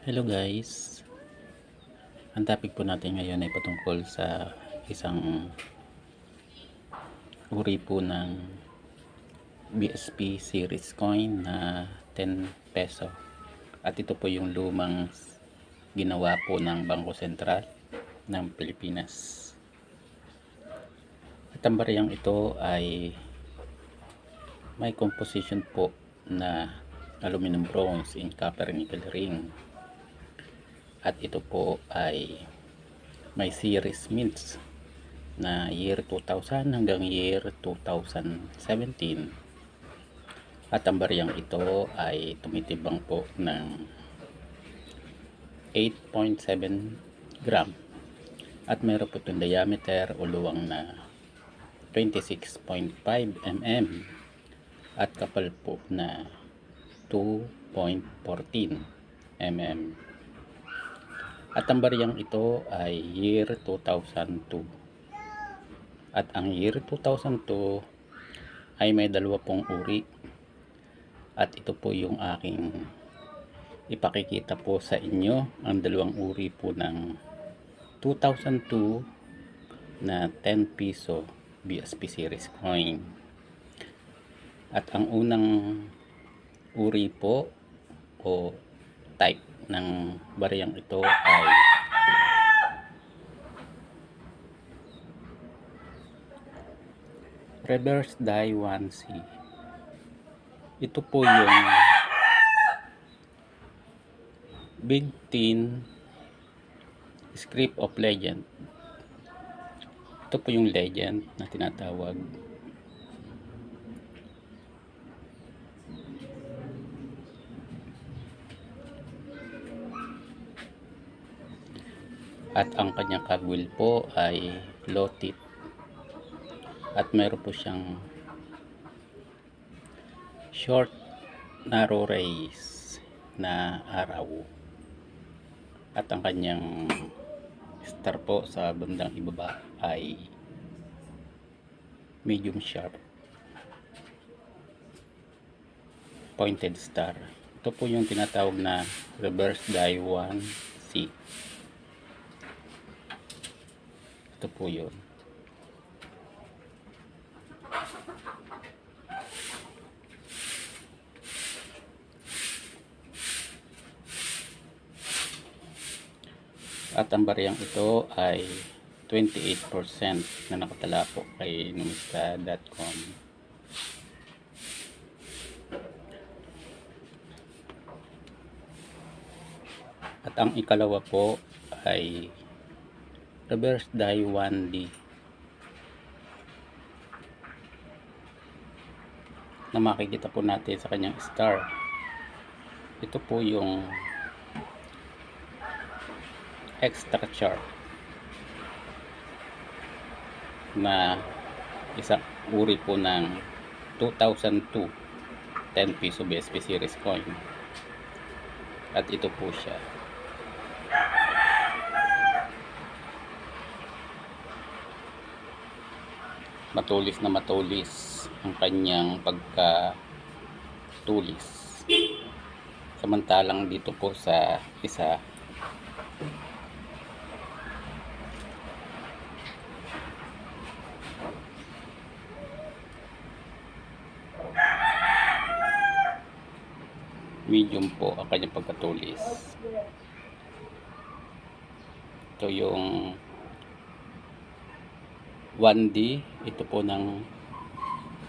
Hello guys, ang topic po natin ngayon ay patungkol sa isang uri po ng BSP series coin na 10 peso at ito po yung lumang ginawa po ng Bangko Sentral ng Pilipinas. At ang bariyang ito ay may composition po na aluminum bronze in copper nickel ring. At ito po ay may series mints na year 2000 hanggang year 2017. At ang bariyang ito ay tumitibang po ng 8.7 gram. At mayroon po itong diameter o luwang na 26.5 mm at kapal po na 2.14 mm. At ang bariyang ito ay year 2002. At ang year 2002 ay may dalawa pong uri. At ito po yung aking ipakikita po sa inyo, ang dalawang uri po ng 2002 na 10 piso BSP series coin. At ang unang uri po o type ng bariyang ito ay reverse die 1C. Ito po yung Big Tin Script of Legend. Ito po yung legend na tinatawag. At ang kanyang cogwheel po ay low tip. At meron po siyang short narrow rays na araw. At ang kanyang star po sa bandang ibaba ay medium sharp pointed star. Ito po yung tinatawag na reverse die 1C. Ito po yun. At ang bariyang ito ay 28% na nakatala po kay numista.com. At ang ikalawa po ay reverse die 1D na makikita po natin sa kanyang star. Ito po yung extra chart na isang uri po ng 2002 10 piso BSP series coin. At ito po siya. Matulis na matulis ang kanyang pagkatulis. Samantalang dito po sa isa medium po ang kanyang pagkatulis. Ito yung 1D, ito po ng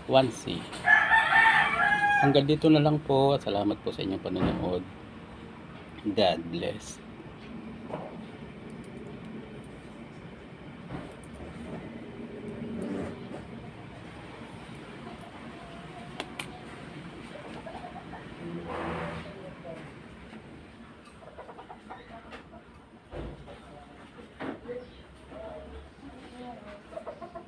1C. Hanggang dito na lang po. Salamat po sa inyong panonood. God bless.